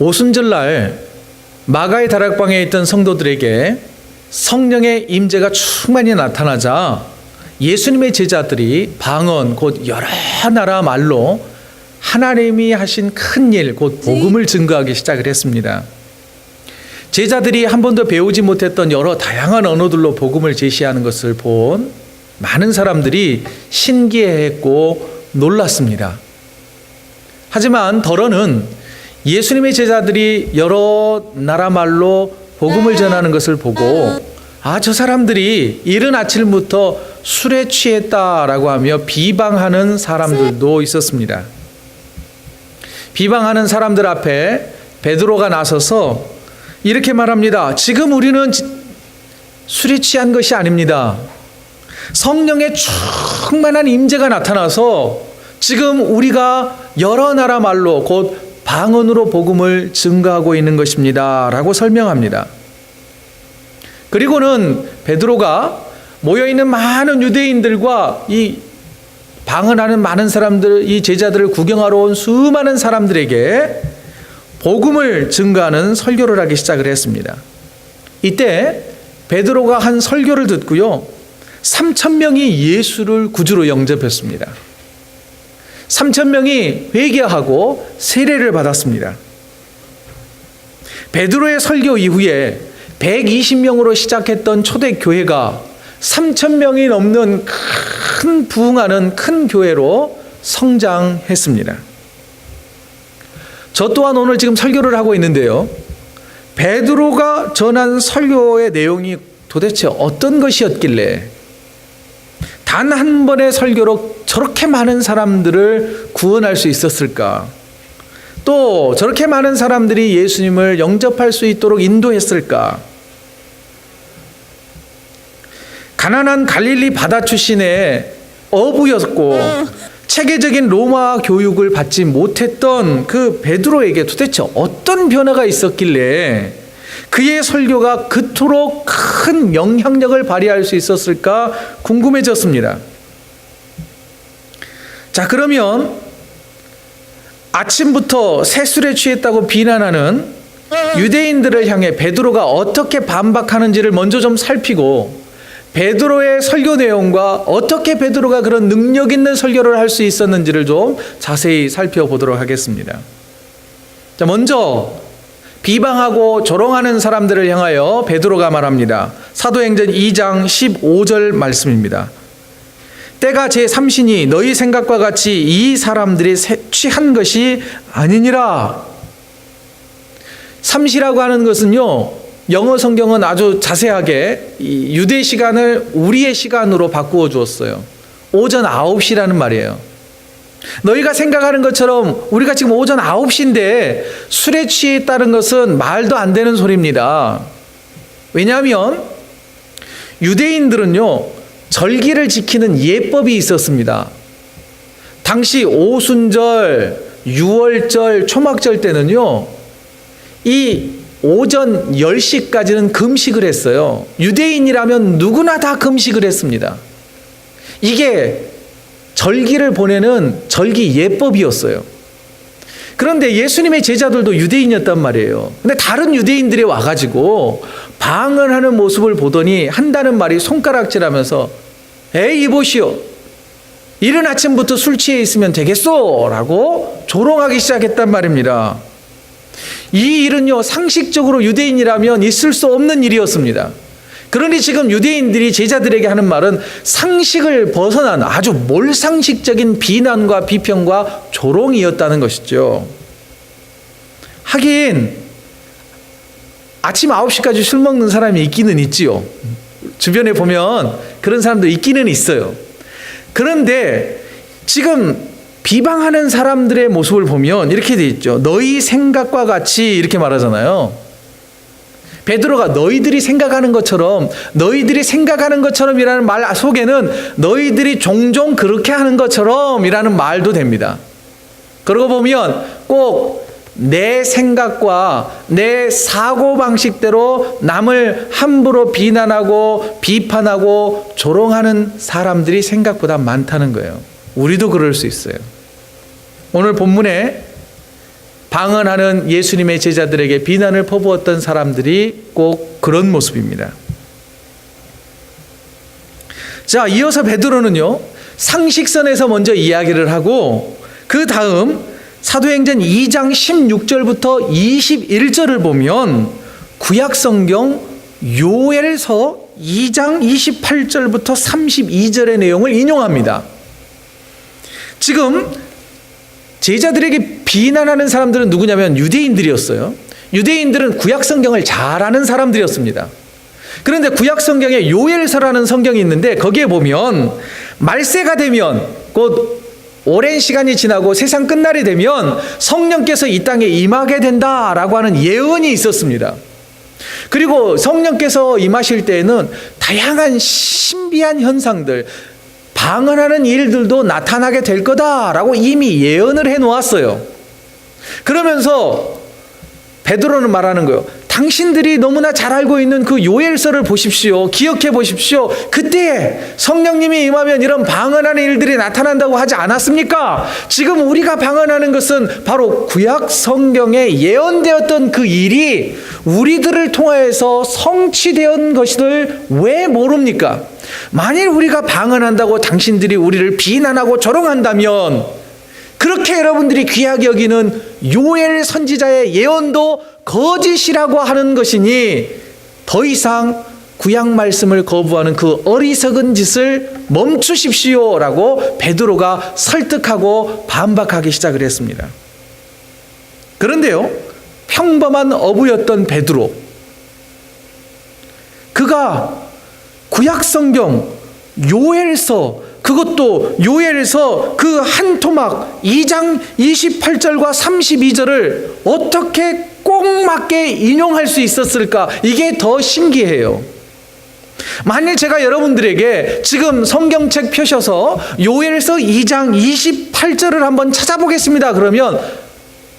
오순절날 마가의 다락방에 있던 성도들에게 성령의 임재가 충만히 나타나자 예수님의 제자들이 방언 곧 여러 나라 말로 하나님이 하신 큰 일 곧 복음을 증거하기 시작을 했습니다. 제자들이 한 번도 배우지 못했던 여러 다양한 언어들로 복음을 제시하는 것을 본 많은 사람들이 신기해했고 놀랐습니다. 하지만 더러는 예수님의 제자들이 여러 나라 말로 복음을 전하는 것을 보고 저 사람들이 이른 아침부터 술에 취했다라고 하며 비방하는 사람들도 있었습니다. 비방하는 사람들 앞에 베드로가 나서서 이렇게 말합니다. 지금 우리는 술에 취한 것이 아닙니다. 성령의 충만한 임재가 나타나서 지금 우리가 여러 나라 말로 곧 방언으로 복음을 증거하고 있는 것입니다 라고 설명합니다. 그리고는 베드로가 모여있는 많은 유대인들과 이 방언하는 많은 사람들, 이 제자들을 구경하러 온 수많은 사람들에게 복음을 증거하는 설교를 하기 시작을 했습니다. 이때 베드로가 한 설교를 듣고요, 3,000명이 예수를 구주로 영접했습니다. 3,000명이 회개하고 세례를 받았습니다. 베드로의 설교 이후에 120명으로 시작했던 초대교회가 3,000명이 넘는 큰 부흥하는 큰 교회로 성장했습니다. 저 또한 오늘 지금 설교를 하고 있는데요, 베드로가 전한 설교의 내용이 도대체 어떤 것이었길래 단 한 번의 설교로 저렇게 많은 사람들을 구원할 수 있었을까? 또 저렇게 많은 사람들이 예수님을 영접할 수 있도록 인도했을까? 가난한 갈릴리 바다 출신의 어부였고 체계적인 로마 교육을 받지 못했던 그 베드로에게 도대체 어떤 변화가 있었길래 그의 설교가 그토록 큰 영향력을 발휘할 수 있었을까 궁금해졌습니다. 자, 그러면 아침부터 새술에 취했다고 비난하는 유대인들을 향해 베드로가 어떻게 반박하는지를 먼저 좀 살피고 베드로의 설교 내용과 어떻게 베드로가 그런 능력 있는 설교를 할 수 있었는지를 좀 자세히 살펴보도록 하겠습니다. 자, 먼저 비방하고 조롱하는 사람들을 향하여 베드로가 말합니다. 사도행전 2장 15절 말씀입니다. 때가 제3시니 너희 생각과 같이 이 사람들이 취한 것이 아니니라. 삼시라고 하는 것은요, 영어 성경은 아주 자세하게 유대 시간을 우리의 시간으로 바꾸어 주었어요. 오전 9시라는 말이에요. 너희가 생각하는 것처럼 우리가 지금 오전 9시인데 술에 취했다는 것은 말도 안 되는 소리입니다. 왜냐하면 유대인들은요, 절기를 지키는 예법이 있었습니다. 당시 오순절, 유월절, 초막절 때는요, 이 오전 10시까지는 금식을 했어요. 유대인이라면 누구나 다 금식을 했습니다. 이게 절기를 보내는 절기 예법이었어요. 그런데 예수님의 제자들도 유대인이었단 말이에요. 근데 다른 유대인들이 와가지고 방언하는 모습을 보더니 한다는 말이 손가락질하면서 에이 이보시오, 이른 아침부터 술 취해 있으면 되겠소? 라고 조롱하기 시작했단 말입니다. 이 일은요, 상식적으로 유대인이라면 있을 수 없는 일이었습니다. 그러니 지금 유대인들이 제자들에게 하는 말은 상식을 벗어난 아주 몰상식적인 비난과 비평과 조롱이었다는 것이죠. 하긴 아침 9시까지 술 먹는 사람이 있기는 있지요. 주변에 보면 그런 사람도 있기는 있어요. 그런데 지금 비방하는 사람들의 모습을 보면 이렇게 돼 있죠. 너희 생각과 같이 이렇게 말하잖아요. 베드로가 너희들이 생각하는 것처럼, 너희들이 생각하는 것처럼이라는 말 속에는 너희들이 종종 그렇게 하는 것처럼이라는 말도 됩니다. 그러고 보면 꼭 내 생각과 내 사고방식대로 남을 함부로 비난하고 비판하고 조롱하는 사람들이 생각보다 많다는 거예요. 우리도 그럴 수 있어요. 오늘 본문에 방언하는 예수님의 제자들에게 비난을 퍼부었던 사람들이 꼭 그런 모습입니다. 자, 이어서 베드로는요, 상식선에서 먼저 이야기를 하고 그 다음 사도행전 2장 16절부터 21절을 보면 구약성경 요엘서 2장 28절부터 32절의 내용을 인용합니다. 지금 제자들에게 비난하는 사람들은 누구냐면 유대인들이었어요. 유대인들은 구약성경을 잘 아는 사람들이었습니다. 그런데 구약성경에 요엘서라는 성경이 있는데 거기에 보면 말세가 되면 곧 오랜 시간이 지나고 세상 끝날이 되면 성령께서 이 땅에 임하게 된다라고 하는 예언이 있었습니다. 그리고 성령께서 임하실 때에는 다양한 신비한 현상들, 방언하는 일들도 나타나게 될 거다라고 이미 예언을 해놓았어요. 그러면서 베드로는 말하는 거예요. 당신들이 너무나 잘 알고 있는 그 요엘서를 보십시오. 기억해 보십시오. 그때 성령님이 임하면 이런 방언하는 일들이 나타난다고 하지 않았습니까? 지금 우리가 방언하는 것은 바로 구약 성경에 예언되었던 그 일이 우리들을 통하여서 성취된 것을 왜 모릅니까? 만일 우리가 방언한다고 당신들이 우리를 비난하고 조롱한다면 그렇게 여러분들이 귀하게 여기는 요엘 선지자의 예언도 거짓이라고 하는 것이니 더 이상 구약 말씀을 거부하는 그 어리석은 짓을 멈추십시오라고 베드로가 설득하고 반박하기 시작을 했습니다. 그런데요, 평범한 어부였던 베드로, 그가 구약 성경 요엘서, 그것도 요엘서 그 한 토막 2장 28절과 32절을 어떻게 꼭 맞게 인용할 수 있었을까? 이게 더 신기해요. 만일 제가 여러분들에게 지금 성경책 펴셔서 요엘서 2장 28절을 한번 찾아보겠습니다. 그러면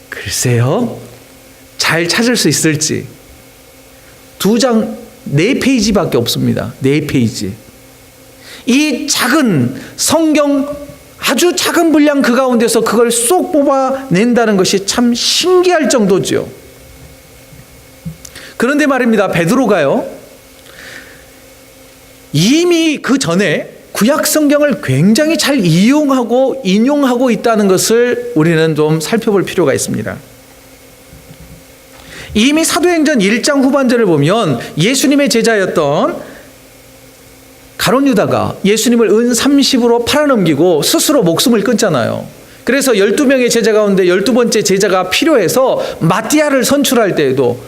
글쎄요, 잘 찾을 수 있을지. 2장 4페이지밖에 없습니다. 4페이지. 이 작은 성경 아주 작은 분량 그 가운데서 그걸 쏙 뽑아낸다는 것이 참 신기할 정도죠. 그런데 말입니다, 베드로가요, 이미 그 전에 구약 성경을 굉장히 잘 이용하고 인용하고 있다는 것을 우리는 좀 살펴볼 필요가 있습니다. 이미 사도행전 1장 후반절을 보면 예수님의 제자였던 가룟 유다가 예수님을 은 30으로 팔아넘기고 스스로 목숨을 끊잖아요. 그래서 12명의 제자 가운데 12번째 제자가 필요해서 마띠아를 선출할 때에도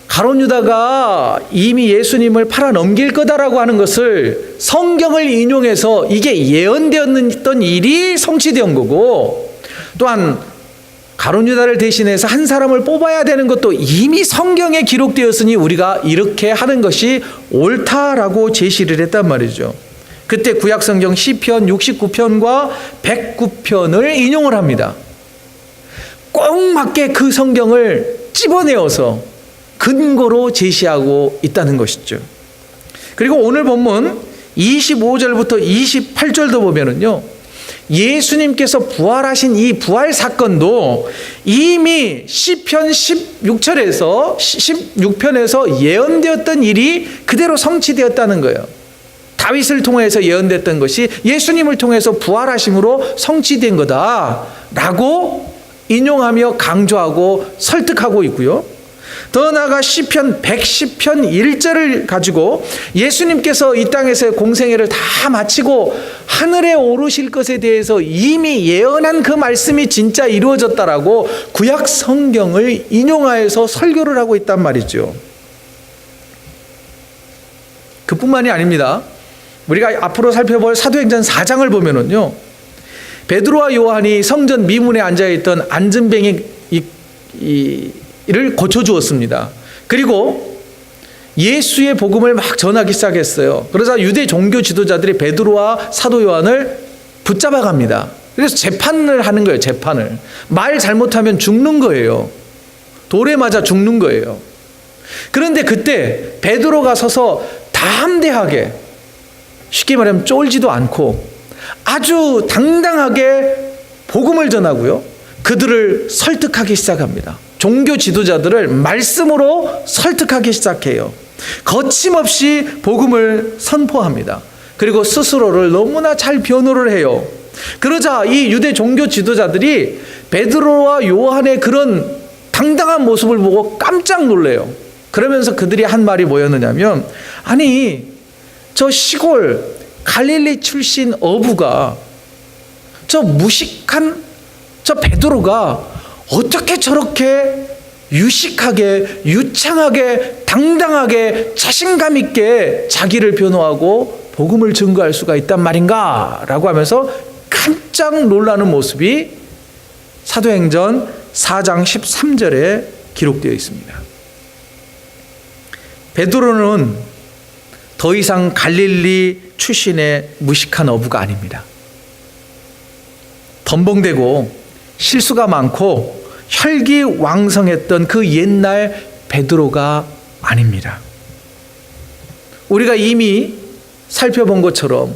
가룟 유다가 이미 예수님을 팔아넘길 거다라고 하는 것을 성경을 인용해서 이게 예언되었던 일이 성취된 거고, 또한 가룟 유다를 대신해서 한 사람을 뽑아야 되는 것도 이미 성경에 기록되었으니 우리가 이렇게 하는 것이 옳다라고 제시를 했단 말이죠. 그때 구약성경 시편 69편과 109편을 인용을 합니다. 꼭 맞게 그 성경을 찝어내어서 근거로 제시하고 있다는 것이죠. 그리고 오늘 본문 25절부터 28절도 보면은요, 예수님께서 부활하신 이 부활 사건도 이미 시편 16편에서 예언되었던 일이 그대로 성취되었다는 거예요. 다윗을 통해서 예언됐던 것이 예수님을 통해서 부활하심으로 성취된 거다라고 인용하며 강조하고 설득하고 있고요. 더 나아가 시편 110편 1절을 가지고 예수님께서 이 땅에서의 공생애를 다 마치고 하늘에 오르실 것에 대해서 이미 예언한 그 말씀이 진짜 이루어졌다라고 구약 성경을 인용하여서 설교를 하고 있단 말이죠. 그뿐만이 아닙니다. 우리가 앞으로 살펴볼 사도행전 4장을 보면은요, 베드로와 요한이 성전 미문에 앉아있던 안전뱅이를 고쳐주었습니다. 그리고 예수의 복음을 막 전하기 시작했어요. 그러자 유대 종교 지도자들이 베드로와 사도 요한을 붙잡아 갑니다. 그래서 재판을 하는 거예요. 재판을. 말 잘못하면 죽는 거예요. 돌에 맞아 죽는 거예요. 그런데 그때 베드로가 서서 담대하게, 쉽게 말하면 쫄지도 않고 아주 당당하게 복음을 전하고요, 그들을 설득하기 시작합니다. 종교 지도자들을 말씀으로 설득하기 시작해요. 거침없이 복음을 선포합니다. 그리고 스스로를 너무나 잘 변호를 해요. 그러자 이 유대 종교 지도자들이 베드로와 요한의 그런 당당한 모습을 보고 깜짝 놀래요. 그러면서 그들이 한 말이 뭐였느냐면, 아니 저 시골 갈릴리 출신 어부가, 저 무식한 저 베드로가 어떻게 저렇게 유식하게, 유창하게, 당당하게, 자신감 있게 자기를 변호하고 복음을 증거할 수가 있단 말인가? 라고 하면서 깜짝 놀라는 모습이 사도행전 4장 13절에 기록되어 있습니다. 베드로는 더 이상 갈릴리 출신의 무식한 어부가 아닙니다. 덤벙대고 실수가 많고 혈기왕성했던 그 옛날 베드로가 아닙니다. 우리가 이미 살펴본 것처럼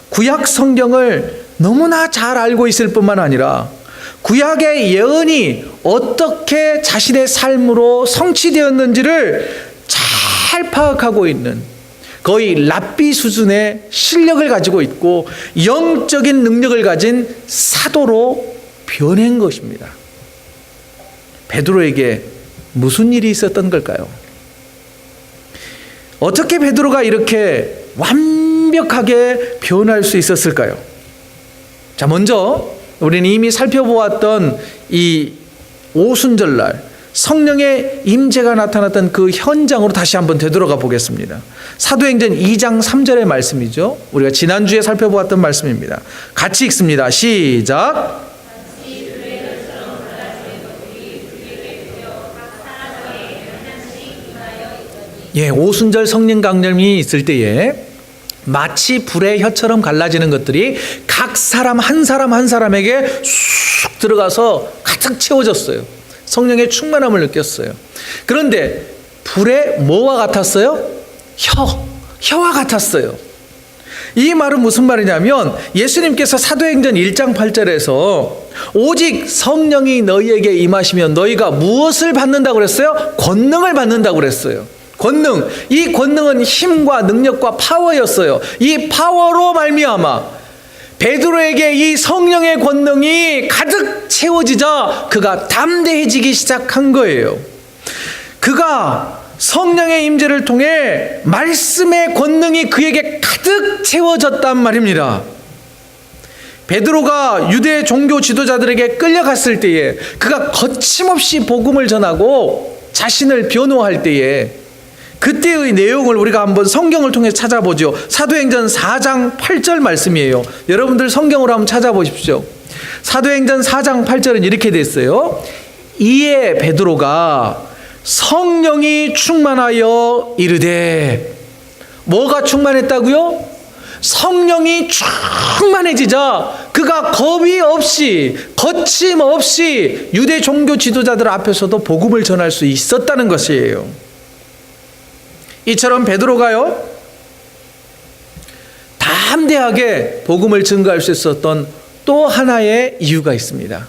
구약 성경을 너무나 잘 알고 있을 뿐만 아니라 구약의 예언이 어떻게 자신의 삶으로 성취되었는지를 잘 파악하고 있는, 거의 랍비 수준의 실력을 가지고 있고 영적인 능력을 가진 사도로 변한 것입니다. 베드로에게 무슨 일이 있었던 걸까요? 어떻게 베드로가 이렇게 완벽하게 변할 수 있었을까요? 자, 먼저 우리는 이미 살펴보았던 이 오순절날 성령의 임재가 나타났던 그 현장으로 다시 한번 되돌아가 보겠습니다. 사도행전 2장 3절의 말씀이죠. 우리가 지난주에 살펴보았던 말씀입니다. 같이 읽습니다. 시작. 예, 오순절 성령 강림이 있을 때에 마치 불의 혀처럼 갈라지는 것들이 각 사람 한 사람에게 쑥 들어가서 가득 채워졌어요. 성령의 충만함을 느꼈어요. 그런데 불의 뭐와 같았어요? 혀와 같았어요. 이 말은 무슨 말이냐면 예수님께서 사도행전 1장 8절에서 오직 성령이 너희에게 임하시면 너희가 무엇을 받는다고 그랬어요? 권능을 받는다고 그랬어요. 권능, 이 권능은 힘과 능력과 파워였어요. 이 파워로 말미암아 베드로에게 이 성령의 권능이 가득 채워지자 그가 담대해지기 시작한 거예요. 그가 성령의 임재를 통해 말씀의 권능이 그에게 가득 채워졌단 말입니다. 베드로가 유대 종교 지도자들에게 끌려갔을 때에 그가 거침없이 복음을 전하고 자신을 변호할 때에 그때의 내용을 우리가 한번 성경을 통해 찾아보죠. 사도행전 4장 8절 말씀이에요. 여러분들 성경으로 한번 찾아보십시오. 사도행전 4장 8절은 이렇게 됐어요. 이에 베드로가 성령이 충만하여 이르되, 뭐가 충만했다고요? 성령이 충만해지자 그가 겁이 없이 거침없이 유대 종교 지도자들 앞에서도 복음을 전할 수 있었다는 것이에요. 이처럼 베드로가요 담대하게 복음을 증거할 수 있었던 또 하나의 이유가 있습니다.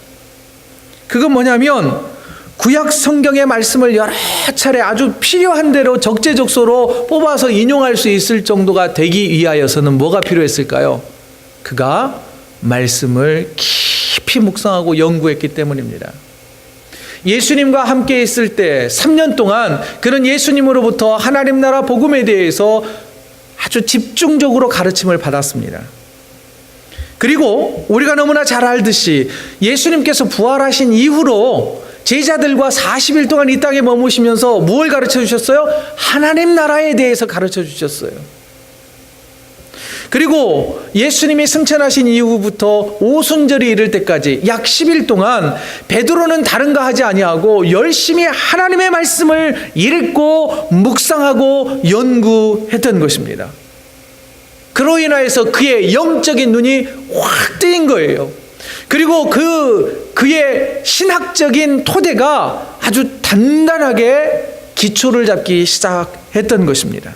그건 뭐냐면 구약 성경의 말씀을 여러 차례 아주 필요한 대로 적재적소로 뽑아서 인용할 수 있을 정도가 되기 위하여서는 뭐가 필요했을까요? 그가 말씀을 깊이 묵상하고 연구했기 때문입니다. 예수님과 함께 있을 때 3년 동안 그는 예수님으로부터 하나님 나라 복음에 대해서 아주 집중적으로 가르침을 받았습니다. 그리고 우리가 너무나 잘 알듯이 예수님께서 부활하신 이후로 제자들과 40일 동안 이 땅에 머무시면서 무엇을 가르쳐 주셨어요? 하나님 나라에 대해서 가르쳐 주셨어요. 그리고 예수님이 승천하신 이후부터 오순절이 이를 때까지 약 10일 동안 베드로는 다른가 하지 아니하고 열심히 하나님의 말씀을 읽고 묵상하고 연구했던 것입니다. 그로 인하여서 그의 영적인 눈이 확 뜨인 거예요. 그리고 그의 신학적인 토대가 아주 단단하게 기초를 잡기 시작했던 것입니다.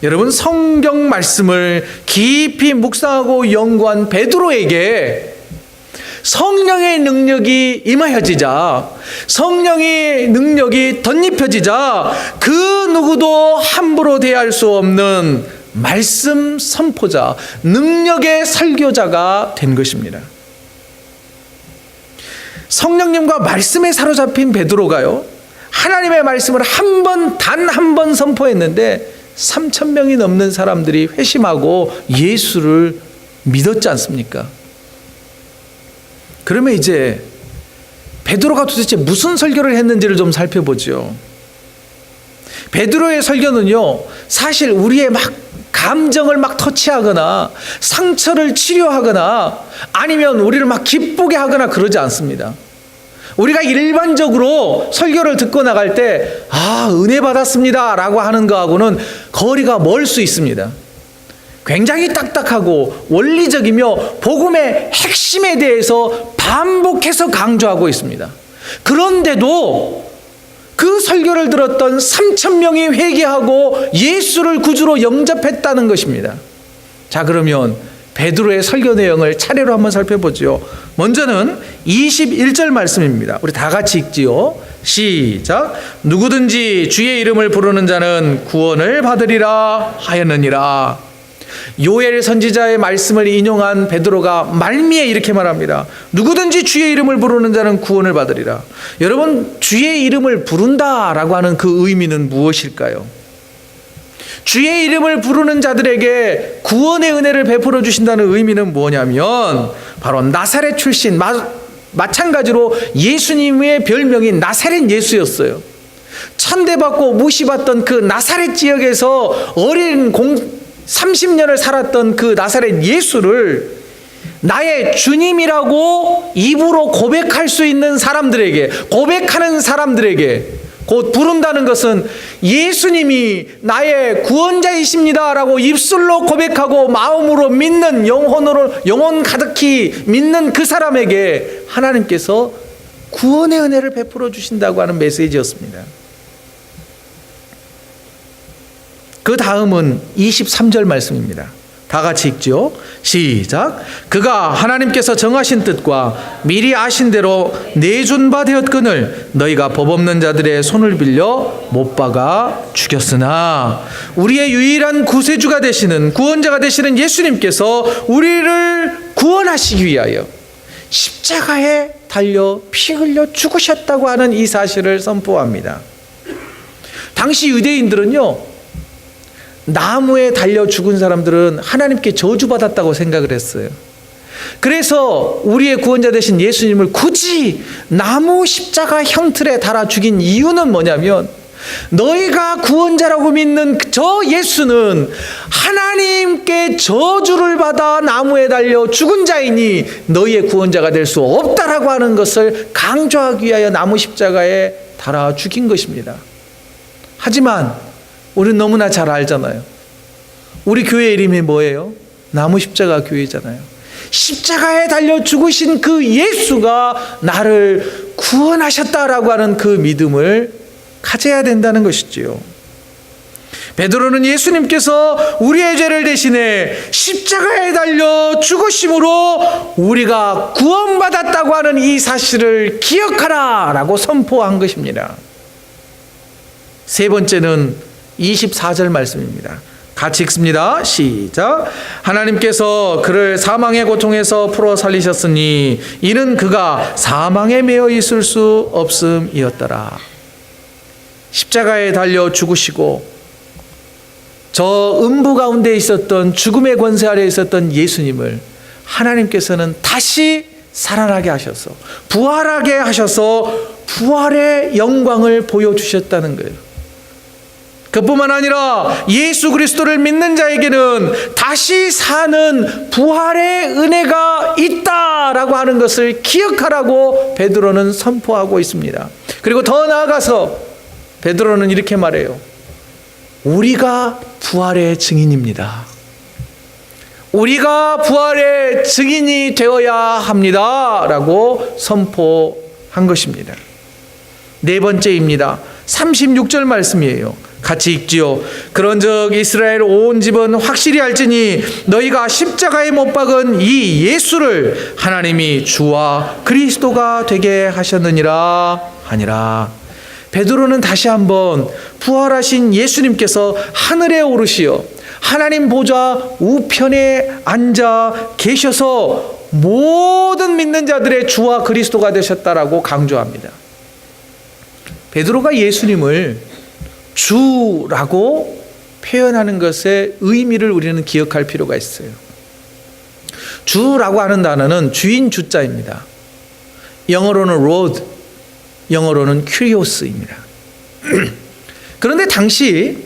여러분, 성경 말씀을 깊이 묵상하고 연구한 베드로에게 성령의 능력이 임하여지자, 성령의 능력이 덧입혀지자 그 누구도 함부로 대할 수 없는 말씀 선포자, 능력의 설교자가 된 것입니다. 성령님과 말씀에 사로잡힌 베드로가요, 하나님의 말씀을 단 한 번 선포했는데 3,000명이 넘는 사람들이 회심하고 예수를 믿었지 않습니까? 그러면 이제 베드로가 도대체 무슨 설교를 했는지를 좀 살펴보죠. 베드로의 설교는요, 사실 우리의 감정을 터치하거나 상처를 치료하거나 아니면 우리를 기쁘게 하거나 그러지 않습니다. 우리가 일반적으로 설교를 듣고 나갈 때 은혜 받았습니다 라고 하는 거하고는 거리가 멀 수 있습니다. 굉장히 딱딱하고 원리적이며 복음의 핵심에 대해서 반복해서 강조하고 있습니다. 그런데도 그 설교를 들었던 3,000명이 회개하고 예수를 구주로 영접했다는 것입니다. 자, 그러면 베드로의 설교 내용을 차례로 한번 살펴보죠. 먼저는 21절 말씀입니다. 우리 다 같이 읽지요. 시작. 누구든지 주의 이름을 부르는 자는 구원을 받으리라 하였느니라. 요엘 선지자의 말씀을 인용한 베드로가 말미에 이렇게 말합니다. 누구든지 주의 이름을 부르는 자는 구원을 받으리라. 여러분, 주의 이름을 부른다라고 하는 그 의미는 무엇일까요? 주의 이름을 부르는 자들에게 구원의 은혜를 베풀어 주신다는 의미는 뭐냐면 바로 나사렛 출신, 마찬가지로 예수님의 별명이 나사렛 예수였어요. 천대받고 무시받던 그 나사렛 지역에서 어린 30년을 살았던 그 나사렛 예수를 나의 주님이라고 입으로 고백할 수 있는 사람들에게, 고백하는 사람들에게, 곧 부른다는 것은 예수님이 나의 구원자이십니다 라고 입술로 고백하고 마음으로 믿는, 영혼 가득히 믿는 그 사람에게 하나님께서 구원의 은혜를 베풀어 주신다고 하는 메시지였습니다. 그 다음은 23절 말씀입니다. 다 같이 읽죠. 시작. 그가 하나님께서 정하신 뜻과 미리 아신 대로 내준 바 되었거늘 너희가 법 없는 자들의 손을 빌려 못 박아 죽였으나 우리의 유일한 구세주가 되시는, 구원자가 되시는 예수님께서 우리를 구원하시기 위하여 십자가에 달려 피 흘려 죽으셨다고 하는 이 사실을 선포합니다. 당시 유대인들은요, 나무에 달려 죽은 사람들은 하나님께 저주받았다고 생각을 했어요. 그래서 우리의 구원자 되신 예수님을 굳이 나무 십자가 형틀에 달아 죽인 이유는 뭐냐면, 너희가 구원자라고 믿는 저 예수는 하나님께 저주를 받아 나무에 달려 죽은 자이니 너희의 구원자가 될 수 없다라고 하는 것을 강조하기 위하여 나무 십자가에 달아 죽인 것입니다. 하지만 우리는 너무나 잘 알잖아요. 우리 교회 이름이 뭐예요? 나무 십자가 교회잖아요. 십자가에 달려 죽으신 그 예수가 나를 구원하셨다라고 하는 그 믿음을 가져야 된다는 것이지요. 베드로는 예수님께서 우리의 죄를 대신해 십자가에 달려 죽으심으로 우리가 구원받았다고 하는 이 사실을 기억하라라고 선포한 것입니다. 세 번째는 24절 말씀입니다. 같이 읽습니다. 시작. 하나님께서 그를 사망의 고통에서 풀어 살리셨으니 이는 그가 사망에 매여 있을 수 없음이었더라. 십자가에 달려 죽으시고 저 음부 가운데 있었던, 죽음의 권세 아래 있었던 예수님을 하나님께서는 다시 살아나게 하셔서, 부활하게 하셔서 부활의 영광을 보여주셨다는 거예요. 그뿐만 아니라 예수 그리스도를 믿는 자에게는 다시 사는 부활의 은혜가 있다라고 하는 것을 기억하라고 베드로는 선포하고 있습니다. 그리고 더 나아가서 베드로는 이렇게 말해요. 우리가 부활의 증인입니다. 우리가 부활의 증인이 되어야 합니다 라고 선포한 것입니다. 네 번째입니다. 36절 말씀이에요. 같이 읽지요. 그런즉 이스라엘 온 집은 확실히 알지니 너희가 십자가에 못 박은 이 예수를 하나님이 주와 그리스도가 되게 하셨느니라 하니라. 베드로는 다시 한번 부활하신 예수님께서 하늘에 오르시어 하나님 보좌 우편에 앉아 계셔서 모든 믿는 자들의 주와 그리스도가 되셨다라고 강조합니다. 베드로가 예수님을 주라고 표현하는 것의 의미를 우리는 기억할 필요가 있어요. 주라고 하는 단어는 주인 주자입니다. 영어로는 Lord, 영어로는 Kyrios입니다. 그런데 당시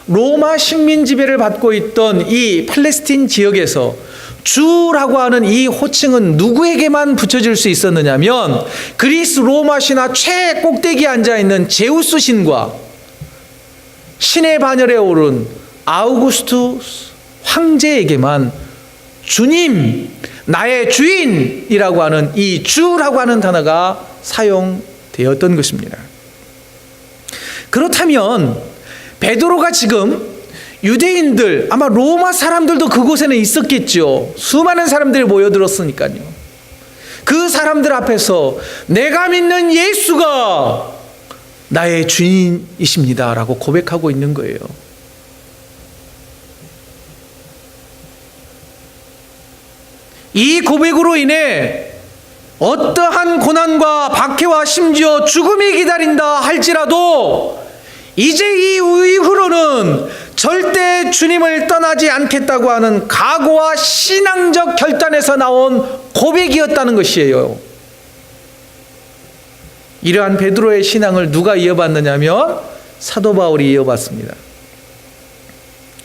로마 식민 지배를 받고 있던 이 팔레스틴 지역에서 주라고 하는 이 호칭은 누구에게만 붙여질 수 있었느냐면 그리스 로마 신화 최꼭대기에 앉아있는 제우스 신과 신의 반열에 오른 아우구스투스 황제에게만 주님, 나의 주인이라고 하는 이 주라고 하는 단어가 사용되었던 것입니다. 그렇다면 베드로가 지금 유대인들, 아마 로마 사람들도 그곳에는 있었겠죠. 수많은 사람들이 모여들었으니까요. 그 사람들 앞에서 내가 믿는 예수가 나의 주인이십니다 라고 고백하고 있는 거예요. 이 고백으로 인해 어떠한 고난과 박해와 심지어 죽음이 기다린다 할지라도 이제 이 이후로는 절대 주님을 떠나지 않겠다고 하는 각오와 신앙적 결단에서 나온 고백이었다는 것이에요. 이러한 베드로의 신앙을 누가 이어받느냐면 사도 바울이 이어받습니다.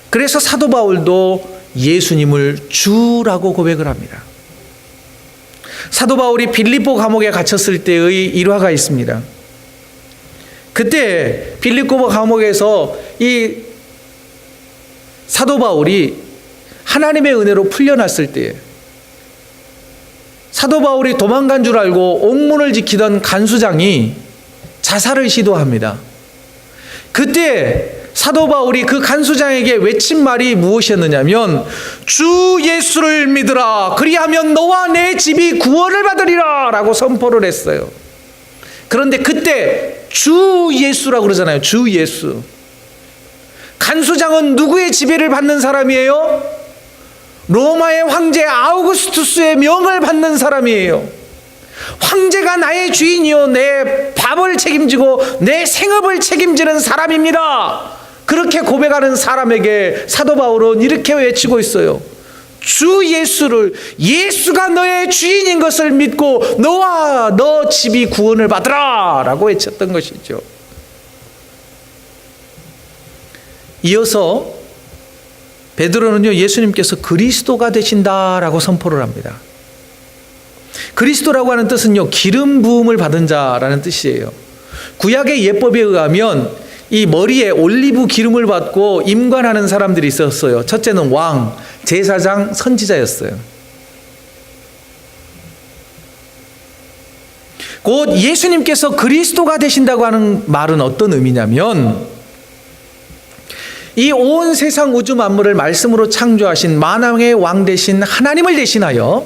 그래서 사도 바울도 예수님을 주라고 고백을 합니다. 사도 바울이 빌립보 감옥에 갇혔을 때의 일화가 있습니다. 그때 빌립보 감옥에서 이 사도 바울이 하나님의 은혜로 풀려났을 때 사도 바울이 도망간 줄 알고 옥문을 지키던 간수장이 자살을 시도합니다. 그때 사도 바울이 그 간수장에게 외친 말이 무엇이었느냐면 주 예수를 믿으라 그리하면 너와 내 집이 구원을 받으리라 라고 선포를 했어요. 그런데 그때 주 예수라고 그러잖아요. 주 예수. 간수장은 누구의 지배를 받는 사람이에요? 로마의 황제 아우구스투스의 명을 받는 사람이에요. 황제가 나의 주인이요 내 밥을 책임지고 내 생업을 책임지는 사람입니다. 그렇게 고백하는 사람에게 사도 바울은 이렇게 외치고 있어요. 주 예수를, 예수가 너의 주인인 것을 믿고 너와 너 집이 구원을 받으라 라고 외쳤던 것이죠. 이어서 베드로는요 예수님께서 그리스도가 되신다라고 선포를 합니다. 그리스도라고 하는 뜻은요 기름 부음을 받은 자라는 뜻이에요. 구약의 예법에 의하면 이 머리에 올리브 기름을 받고 임관하는 사람들이 있었어요. 첫째는 왕, 제사장, 선지자였어요. 곧 예수님께서 그리스도가 되신다고 하는 말은 어떤 의미냐면 이 온 세상 우주 만물을 말씀으로 창조하신 만왕의 왕 되신 하나님을 대신하여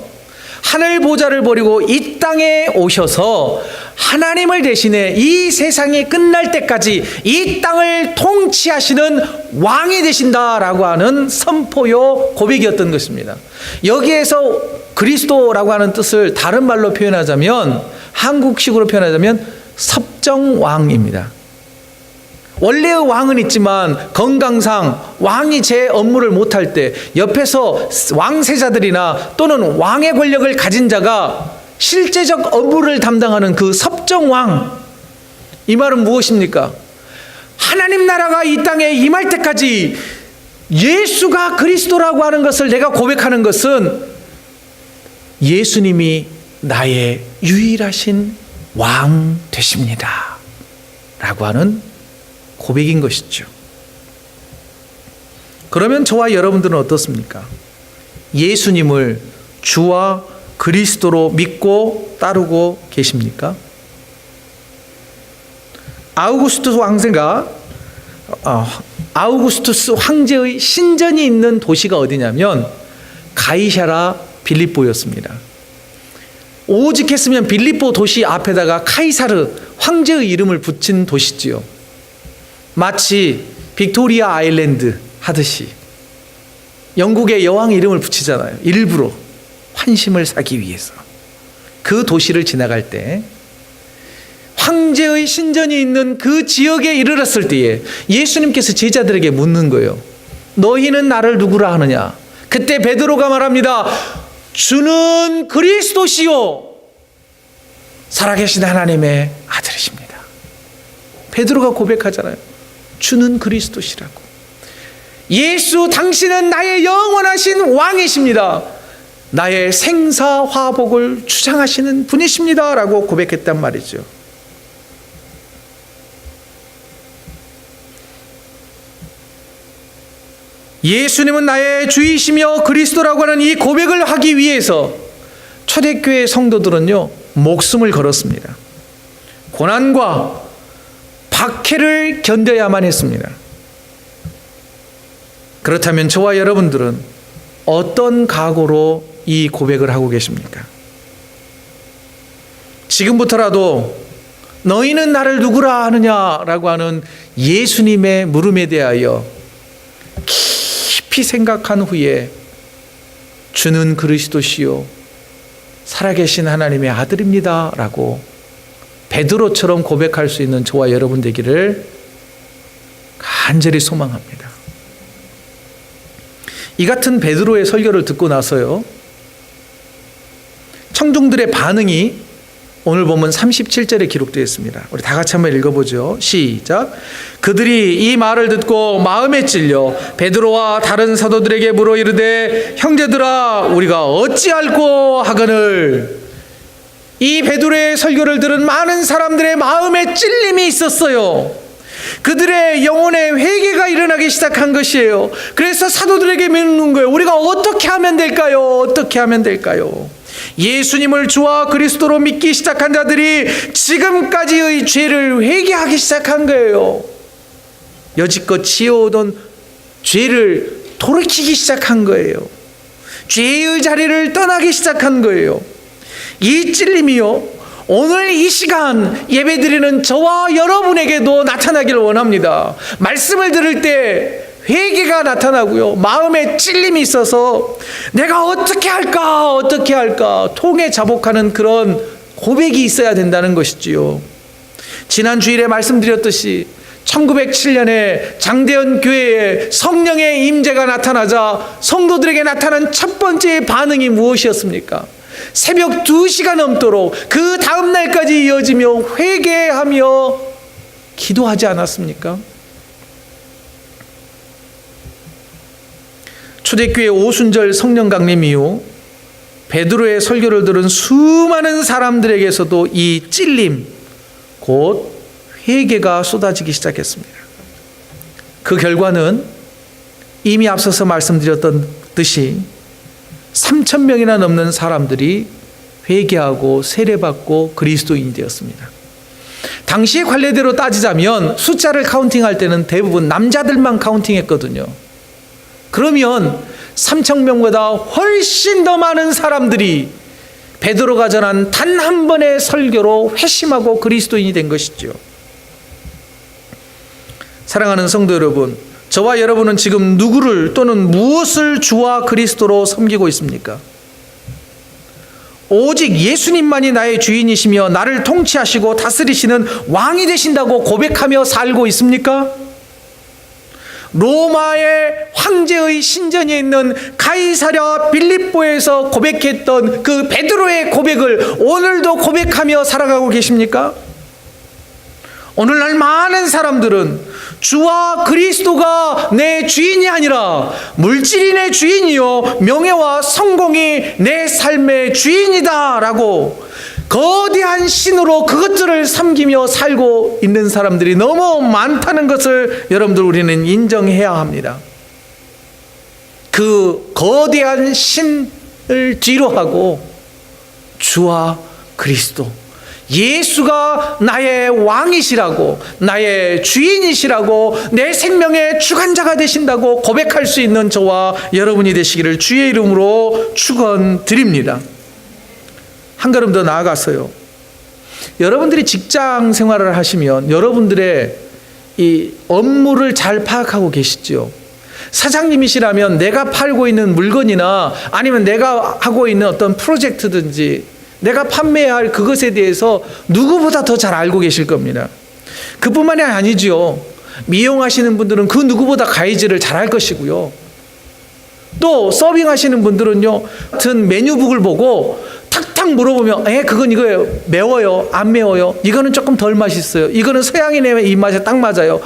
하늘 보좌를 버리고 이 땅에 오셔서 하나님을 대신해 이 세상이 끝날 때까지 이 땅을 통치하시는 왕이 되신다라고 하는 선포요 고백이었던 것입니다. 여기에서 그리스도라고 하는 뜻을 다른 말로 표현하자면 한국식으로 표현하자면 섭정왕입니다. 원래의 왕은 있지만 건강상 왕이 제 업무를 못할 때 옆에서 왕세자들이나 또는 왕의 권력을 가진 자가 실제적 업무를 담당하는 그 섭정왕, 이 말은 무엇입니까? 하나님 나라가 이 땅에 임할 때까지 예수가 그리스도라고 하는 것을 내가 고백하는 것은 예수님이 나의 유일하신 왕 되십니다 라고 하는 고백인 것이죠. 그러면 저와 여러분들은 어떻습니까? 예수님을 주와 그리스도로 믿고 따르고 계십니까? 아우구스투스 왕세가 아우구스투스 황제의 신전이 있는 도시가 어디냐면 가이사라 빌립보였습니다. 오직했으면 빌립보 도시 앞에다가 카이사르 황제의 이름을 붙인 도시지요. 마치 빅토리아 아일랜드 하듯이 영국의 여왕 이름을 붙이잖아요. 일부러 환심을 사기 위해서. 그 도시를 지나갈 때 황제의 신전이 있는 그 지역에 이르렀을 때에 예수님께서 제자들에게 묻는 거예요. 너희는 나를 누구라 하느냐? 그때 베드로가 말합니다. 주는 그리스도시요 살아계신 하나님의 아들이십니다. 베드로가 고백하잖아요. 주는 그리스도시라고. 예수 당신은 나의 영원하신 왕이십니다. 나의 생사화복을 주장하시는 분이십니다 라고 고백했단 말이죠. 예수님은 나의 주이시며 그리스도라고 하는 이 고백을 하기 위해서 초대교회 성도들은요 목숨을 걸었습니다. 고난과 박해를 견뎌야만 했습니다. 그렇다면 저와 여러분들은 어떤 각오로 이 고백을 하고 계십니까? 지금부터라도 너희는 나를 누구라 하느냐라고 하는 예수님의 물음에 대하여 깊이 생각한 후에 주는 그리스도시요 살아계신 하나님의 아들입니다 라고 베드로처럼 고백할 수 있는 저와 여러분 되기를 간절히 소망합니다. 이 같은 베드로의 설교를 듣고 나서요 청중들의 반응이 오늘 보면 37절에 기록되어 있습니다. 우리 다 같이 한번 읽어보죠. 시작. 그들이 이 말을 듣고 마음에 찔려 베드로와 다른 사도들에게 물어 이르되 형제들아 우리가 어찌할꼬 하거늘. 이 베드로의 설교를 들은 많은 사람들의 마음에 찔림이 있었어요. 그들의 영혼에 회개가 일어나기 시작한 것이에요. 그래서 사도들에게 묻는 거예요. 우리가 어떻게 하면 될까요? 어떻게 하면 될까요? 예수님을 주와 그리스도로 믿기 시작한 자들이 지금까지의 죄를 회개하기 시작한 거예요. 여지껏 지어오던 죄를 돌이키기 시작한 거예요. 죄의 자리를 떠나기 시작한 거예요. 이 찔림이요 오늘 이 시간 예배드리는 저와 여러분에게도 나타나기를 원합니다. 말씀을 들을 때 회개가 나타나고요 마음에 찔림이 있어서 내가 어떻게 할까 통에 자복하는 그런 고백이 있어야 된다는 것이지요. 지난 주일에 말씀드렸듯이 1907년에 장대현 교회에 성령의 임재가 나타나자 성도들에게 나타난 첫 번째 반응이 무엇이었습니까? 새벽 2시가 넘도록 그 다음 날까지 이어지며 회개하며 기도하지 않았습니까? 초대교회 오순절 성령 강림 이후 베드로의 설교를 들은 수많은 사람들에게서도 이 찔림 곧 회개가 쏟아지기 시작했습니다. 그 결과는 이미 앞서서 말씀드렸던 듯이 3,000명이나 넘는 사람들이 회개하고 세례받고 그리스도인이 되었습니다. 당시의 관례대로 따지자면 숫자를 카운팅할 때는 대부분 남자들만 카운팅했거든요. 그러면 3,000명보다 훨씬 더 많은 사람들이 베드로가 전한 단 한 번의 설교로 회심하고 그리스도인이 된 것이죠. 사랑하는 성도 여러분, 저와 여러분은 지금 누구를 또는 무엇을 주와 그리스도로 섬기고 있습니까? 오직 예수님만이 나의 주인이시며 나를 통치하시고 다스리시는 왕이 되신다고 고백하며 살고 있습니까? 로마의 황제의 신전에 있는 가이사랴 빌립보에서 고백했던 그 베드로의 고백을 오늘도 고백하며 살아가고 계십니까? 오늘날 많은 사람들은 주와 그리스도가 내 주인이 아니라 물질이 내 주인이요 명예와 성공이 내 삶의 주인이다 라고 거대한 신으로 그것들을 섬기며 살고 있는 사람들이 너무 많다는 것을 여러분들 우리는 인정해야 합니다. 그 거대한 신을 뒤로 하고 주와 그리스도 예수가 나의 왕이시라고, 나의 주인이시라고, 내 생명의 주관자가 되신다고 고백할 수 있는 저와 여러분이 되시기를 주의 이름으로 축원드립니다. 한 걸음 더 나아가서요, 여러분들이 직장 생활을 하시면 여러분들의 이 업무를 잘 파악하고 계시죠? 사장님이시라면 내가 팔고 있는 물건이나 아니면 내가 하고 있는 어떤 프로젝트든지 내가 판매해야 할 그것에 대해서 누구보다 더 잘 알고 계실 겁니다. 그뿐만이 아니죠. 미용하시는 분들은 그 누구보다 가이즈를 잘 할 것이고요. 또 서빙하시는 분들은요, 같은 메뉴북을 보고 탁탁 물어보면 그건 이거예요. 매워요? 안 매워요? 이거는 조금 덜 맛있어요. 이거는 서양인의 입맛에 딱 맞아요.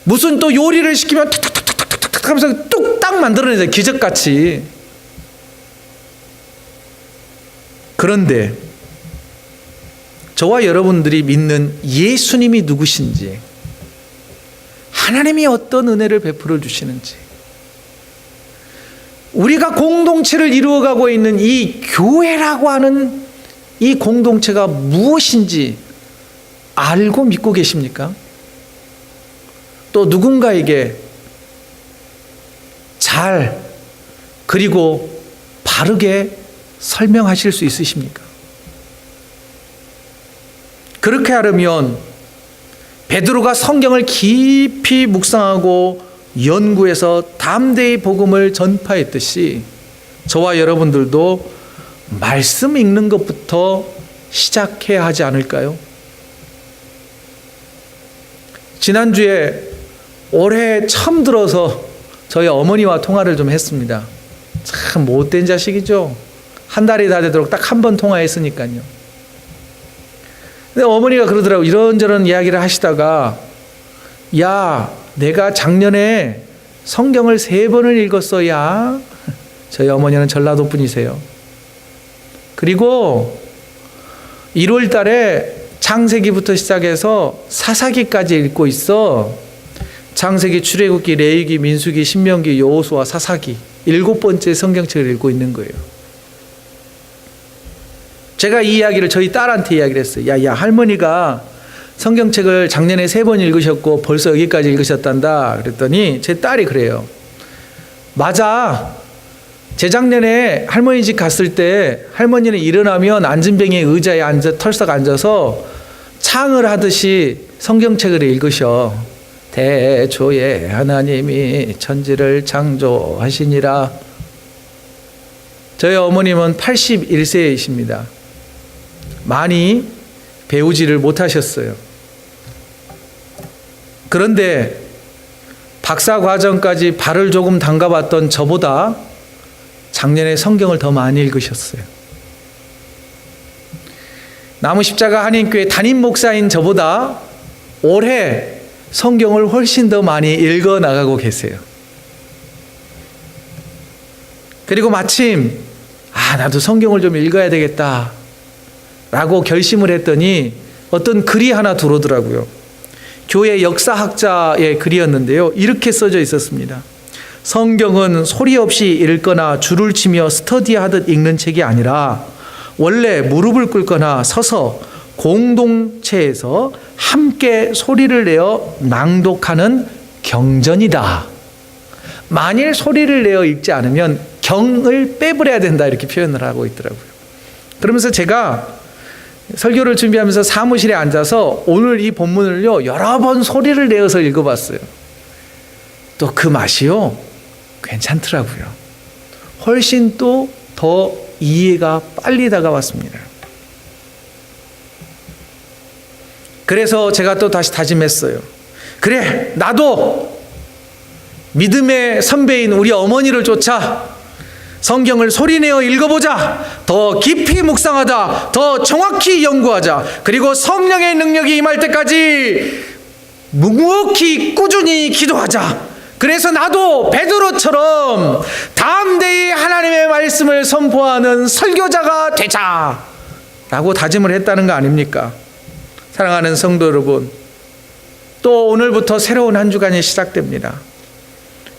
무슨 또 요리를 시키면 탁탁탁탁탁탁 하면서 뚝딱 만들어내죠. 기적같이. 그런데 저와 여러분들이 믿는 예수님이 누구신지, 하나님이 어떤 은혜를 베풀어 주시는지, 우리가 공동체를 이루어가고 있는 이 교회라고 하는 이 공동체가 무엇인지 알고 믿고 계십니까? 또 누군가에게 잘 그리고 바르게 설명하실 수 있으십니까? 그렇게 하려면 베드로가 성경을 깊이 묵상하고 연구해서 담대히 복음을 전파했듯이 저와 여러분들도 말씀 읽는 것부터 시작해야 하지 않을까요? 지난주에 올해 처음 들어서 저희 어머니와 통화를 좀 했습니다. 참 못된 자식이죠. 한 달이 다 되도록 딱 한 번 통화했으니까요. 근데 어머니가 그러더라고. 이런저런 이야기를 하시다가, 야, 내가 작년에 성경을 3번을 읽었어, 야. 저희 어머니는 전라도 분이세요. 그리고 1월 달에 창세기부터 시작해서 사사기까지 읽고 있어. 창세기, 출애굽기, 레위기, 민수기, 신명기, 여호수아, 사사기 7번째 성경책을 읽고 있는 거예요. 제가 이 이야기를 저희 딸한테 이야기를 했어요. 야, 할머니가 성경책을 작년에 3번 읽으셨고 벌써 여기까지 읽으셨단다. 그랬더니 제 딸이 그래요. 맞아. 재작년에 할머니 집 갔을 때 할머니는 일어나면 앉은뱅이 의자에 털썩 앉아서 창을 하듯이 성경책을 읽으셔. 대초에 하나님이 천지를 창조하시니라. 저희 어머님은 81세이십니다. 많이 배우지를 못하셨어요. 그런데 박사 과정까지 발을 조금 담가봤던 저보다 작년에 성경을 더 많이 읽으셨어요. 나무십자가 한인교회 담임 목사인 저보다 올해 성경을 훨씬 더 많이 읽어 나가고 계세요. 그리고 마침 나도 성경을 좀 읽어야 되겠다 라고 결심을 했더니 어떤 글이 하나 들어오더라고요. 교회 역사학자의 글이었는데요. 이렇게 써져 있었습니다. 성경은 소리 없이 읽거나 줄을 치며 스터디하듯 읽는 책이 아니라 원래 무릎을 꿇거나 서서 공동체에서 함께 소리를 내어 낭독하는 경전이다. 만일 소리를 내어 읽지 않으면 경을 빼버려야 된다, 이렇게 표현을 하고 있더라고요. 그러면서 제가 설교를 준비하면서 사무실에 앉아서 오늘 이 본문을요 여러 번 소리를 내어서 읽어봤어요. 또 그 맛이요 괜찮더라고요. 훨씬 또 더 이해가 빨리 다가왔습니다. 그래서 제가 또 다시 다짐했어요. 그래, 나도 믿음의 선배인 우리 어머니를 쫓아 성경을 소리내어 읽어보자. 더 깊이 묵상하자. 더 정확히 연구하자. 그리고 성령의 능력이 임할 때까지 묵묵히 꾸준히 기도하자. 그래서 나도 베드로처럼 담대히 하나님의 말씀을 선포하는 설교자가 되자 라고 다짐을 했다는 거 아닙니까? 사랑하는 성도 여러분, 또 오늘부터 새로운 한 주간이 시작됩니다.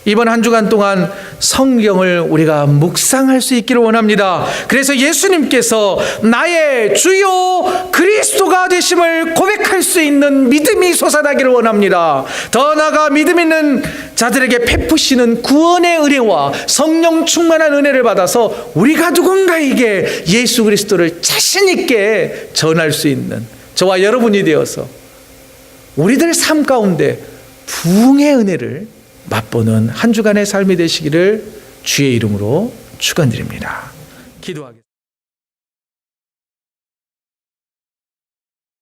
이번 한 주간 동안 성경을 우리가 묵상할 수 있기를 원합니다. 그래서 예수님께서 나의 주요 그리스도가 되심을 고백할 수 있는 믿음이 솟아나기를 원합니다. 더 나아가 믿음 있는 자들에게 베푸시는 구원의 은혜와 성령 충만한 은혜를 받아서 우리가 누군가에게 예수 그리스도를 자신 있게 전할 수 있는 저와 여러분이 되어서 우리들 삶 가운데 부흥의 은혜를 맛보는 한 주간의 삶이 되시기를 주의 이름으로 축원드립니다. 기도하겠습니다.